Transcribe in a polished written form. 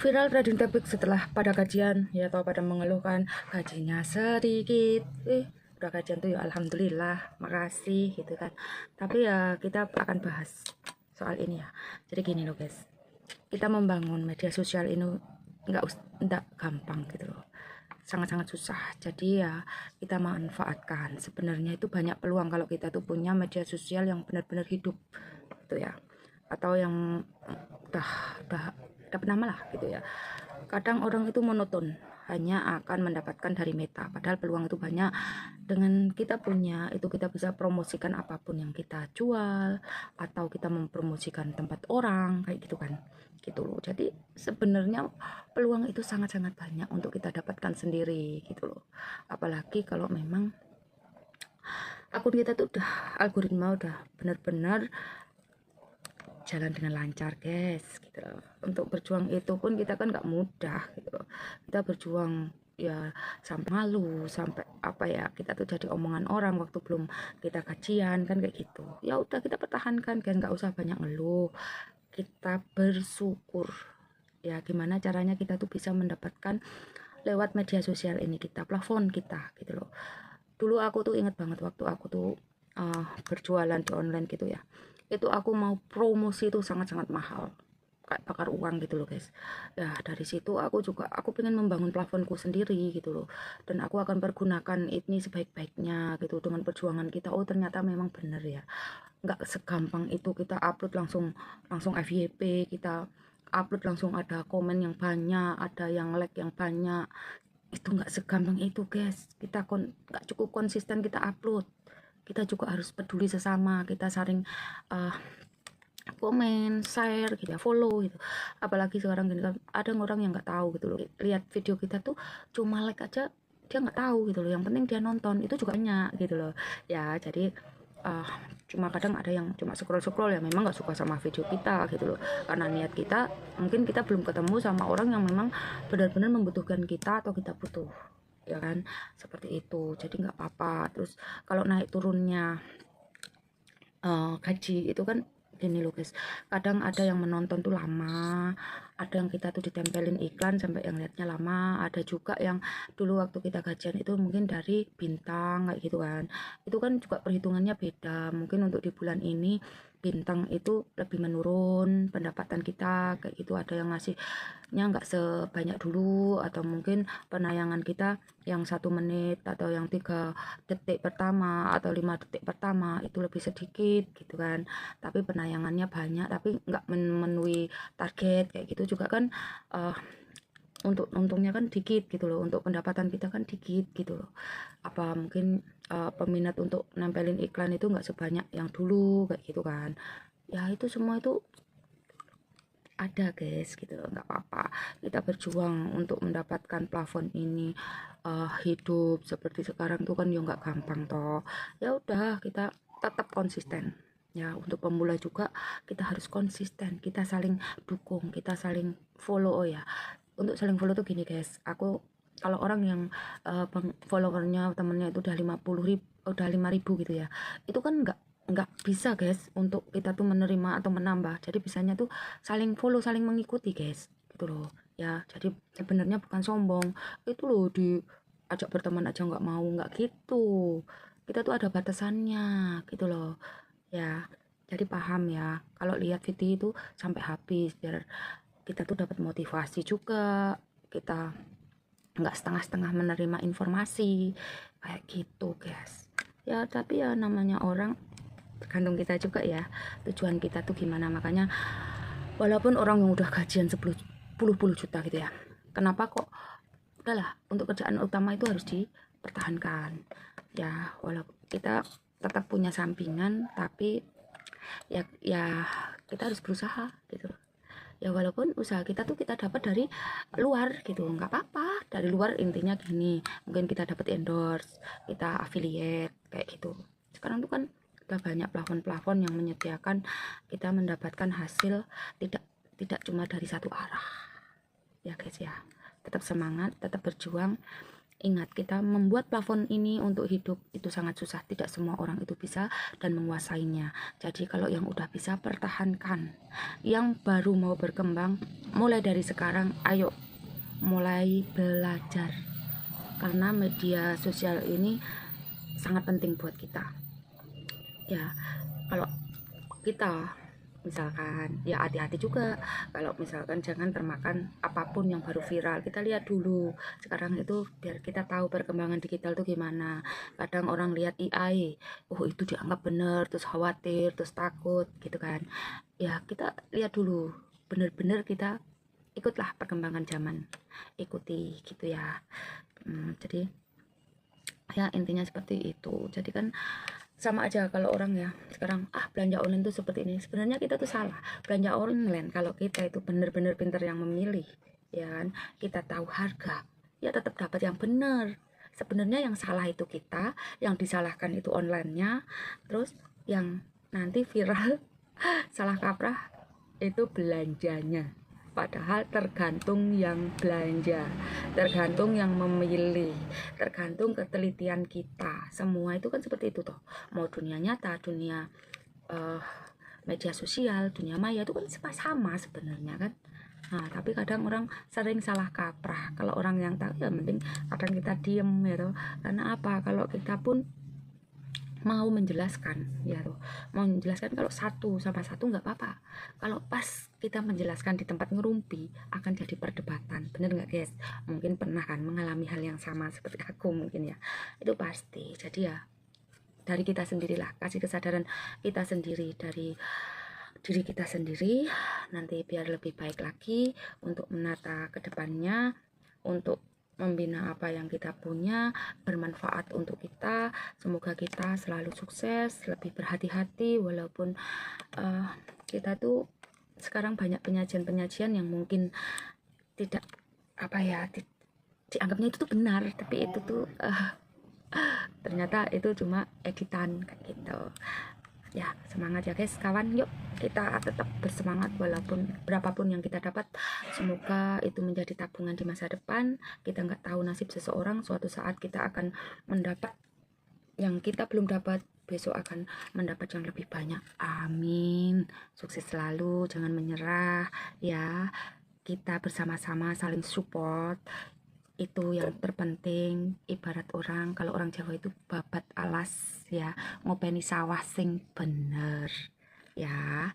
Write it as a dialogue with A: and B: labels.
A: Viral trending topic setelah pada kajian ya, atau pada mengeluhkan gajinya sedikit. Udah kajian tuh ya alhamdulillah, makasih gitu kan. Tapi ya kita akan bahas soal ini ya. Jadi gini loh guys, kita membangun media sosial ini nggak gampang gitu loh, sangat-sangat susah. Jadi ya kita manfaatkan. Sebenarnya itu banyak peluang kalau kita tuh punya media sosial yang benar-benar hidup gitu ya, atau yang udah udah dapat nama lah gitu ya. Kadang orang itu monoton, hanya akan mendapatkan dari meta, padahal peluang itu banyak. Dengan kita punya itu, kita bisa promosikan apapun yang kita jual, atau kita mempromosikan tempat orang kayak gitu kan, gitu loh. Jadi sebenarnya peluang itu sangat-sangat banyak untuk kita dapatkan sendiri gitu loh. Apalagi kalau memang akun kita tuh udah algoritma udah benar-benar jalan dengan lancar guys gitu loh. Untuk berjuang itu pun kita kan nggak mudah gitu loh. Kita berjuang ya sampai malu, sampai apa ya, kita tuh jadi omongan orang waktu belum kita kajian kan kayak gitu. Ya udah kita pertahankan kan, nggak usah banyak ngeluh, kita bersyukur. Ya gimana caranya kita tuh bisa mendapatkan lewat media sosial ini, kita plafon kita gitu loh. Dulu aku tuh inget banget waktu aku tuh berjualan di online gitu ya, itu aku mau promosi itu sangat-sangat mahal, kayak bakar uang gitu loh guys. Ya dari situ aku pengen membangun plafonku sendiri gitu loh, dan aku akan pergunakan ini sebaik-baiknya gitu dengan perjuangan kita. Oh ternyata memang bener ya, nggak segampang itu kita upload langsung langsung FYP, kita upload langsung ada komen yang banyak, ada yang like yang banyak. Itu nggak segampang itu guys. Kita nggak cukup konsisten kita upload, kita juga harus peduli sesama, kita saling komen, share gitu ya, follow gitu. Apalagi sekarang gini kan, ada orang yang nggak tahu gitu loh, lihat video kita tuh cuma like aja dia nggak tahu gitu loh, yang penting dia nonton, itu juga banyak gitu loh ya. Jadi uh, cuma kadang ada yang cuma scroll ya, memang nggak suka sama video kita gitu loh, karena niat kita mungkin kita belum ketemu sama orang yang memang benar-benar membutuhkan kita atau kita butuh ya kan, seperti itu. Jadi nggak apa-apa. Terus kalau naik turunnya gaji itu kan gini loh guys, kadang ada yang menonton tuh lama, ada yang kita tuh ditempelin iklan sampai yang liatnya lama, ada juga yang dulu waktu kita gajian itu mungkin dari bintang kayak gitu kan. Itu kan juga perhitungannya beda, mungkin untuk di bulan ini bintang itu lebih menurun pendapatan kita kayak gitu. Ada yang ngasihnya nggak sebanyak dulu, atau mungkin penayangan kita yang 1 menit atau yang 3 detik pertama atau 5 detik pertama itu lebih sedikit gitu kan, tapi penayangannya banyak tapi nggak memenuhi target kayak gitu juga kan. Untuk untungnya kan dikit gitu loh, untuk pendapatan kita kan dikit gitu loh. Apa mungkin peminat untuk nempelin iklan itu nggak sebanyak yang dulu kayak gitu kan. Ya itu semua itu ada guys gitu loh, nggak apa-apa. Kita berjuang untuk mendapatkan plafon ini hidup seperti sekarang tuh kan ya nggak gampang toh. Ya udah kita tetap konsisten ya. Untuk pemula juga kita harus konsisten, kita saling dukung, kita saling follow. Oh ya, untuk saling follow tuh gini guys, aku kalau orang yang followernya temennya itu udah 50.000, udah 5.000 gitu ya, itu kan nggak bisa guys untuk kita tuh menerima atau menambah. Jadi bisanya tuh saling follow, saling mengikuti guys gitu loh ya. Jadi sebenarnya bukan sombong itu loh, diajak berteman aja nggak mau, nggak gitu. Kita tuh ada batasannya gitu loh ya. Jadi paham ya, kalau lihat video itu sampai habis biar kita tuh dapat motivasi juga, kita nggak setengah-setengah menerima informasi kayak gitu guys ya. Tapi ya namanya orang, tergantung kita juga ya, tujuan kita tuh gimana. Makanya walaupun orang yang udah gajian 10 juta gitu ya, kenapa kok udahlah, untuk kerjaan utama itu harus dipertahankan ya. Walaupun kita tetap punya sampingan, tapi ya kita harus berusaha gitu ya. Walaupun usaha kita tuh kita dapat dari luar gitu, nggak apa-apa dari luar. Intinya gini, mungkin kita dapat endorse, kita affiliate kayak gitu. Sekarang tuh kan udah banyak plafon-plafon yang menyediakan kita mendapatkan hasil tidak tidak cuma dari satu arah ya guys ya. Tetap semangat, tetap berjuang. Ingat, kita membuat plafon ini untuk hidup itu sangat susah. Tidak semua orang itu bisa dan menguasainya. Jadi kalau yang udah bisa, pertahankan. Yang baru mau berkembang, mulai dari sekarang, ayo mulai belajar. Karena media sosial ini sangat penting buat kita. Ya, kalau kita misalkan ya hati-hati juga, kalau misalkan jangan termakan apapun yang baru viral. Kita lihat dulu sekarang itu, biar kita tahu perkembangan digital tuh gimana. Kadang orang lihat AI, oh itu dianggap bener, terus khawatir, terus takut gitu kan. Ya kita lihat dulu, bener-bener kita ikutlah perkembangan zaman, ikuti gitu ya. Jadi ya intinya seperti itu. Jadi kan sama aja kalau orang ya sekarang belanja online tuh seperti ini, sebenarnya kita tuh salah. Belanja online kalau kita itu bener-bener pinter yang memilih, ya kan, kita tahu harga, ya tetap dapat yang bener. Sebenarnya yang salah itu kita, yang disalahkan itu onlinenya, terus yang nanti viral salah kaprah itu belanjanya. Padahal tergantung yang belanja, tergantung yang memilih, tergantung ketelitian kita. Semua itu kan seperti itu toh. Mau dunia nyata, dunia uh, media sosial, dunia maya itu kan sama sebenarnya kan. Nah, tapi kadang orang sering salah kaprah. Kalau orang yang tahu ya penting kadang kita diem ya toh. Karena apa? Kalau kita pun mau menjelaskan ya tuh, mau menjelaskan kalau satu sama satu nggak apa-apa, kalau pas kita menjelaskan di tempat ngerumpi akan jadi perdebatan, bener nggak guys? Mungkin pernah kan mengalami hal yang sama seperti aku mungkin ya, itu pasti. Jadi ya dari kita sendirilah, kasih kesadaran kita sendiri, dari diri kita sendiri, nanti biar lebih baik lagi untuk menata kedepannya, untuk membina apa yang kita punya, bermanfaat untuk kita. Semoga kita selalu sukses, lebih berhati-hati, walaupun kita tuh sekarang banyak penyajian-penyajian yang mungkin tidak apa ya, dianggapnya itu tuh benar, tapi itu tuh ternyata itu cuma editan kayak gitu. Ya semangat ya guys kawan, yuk kita tetap bersemangat walaupun berapapun yang kita dapat. Semoga itu menjadi tabungan di masa depan. Kita nggak tahu nasib seseorang, suatu saat kita akan mendapat yang kita belum dapat, besok akan mendapat yang lebih banyak. Amin. Sukses selalu, jangan menyerah ya. Kita bersama-sama saling support, itu yang terpenting. Ibarat orang, kalau orang Jawa itu babat alas ya, ngopeni sawah sing bener ya.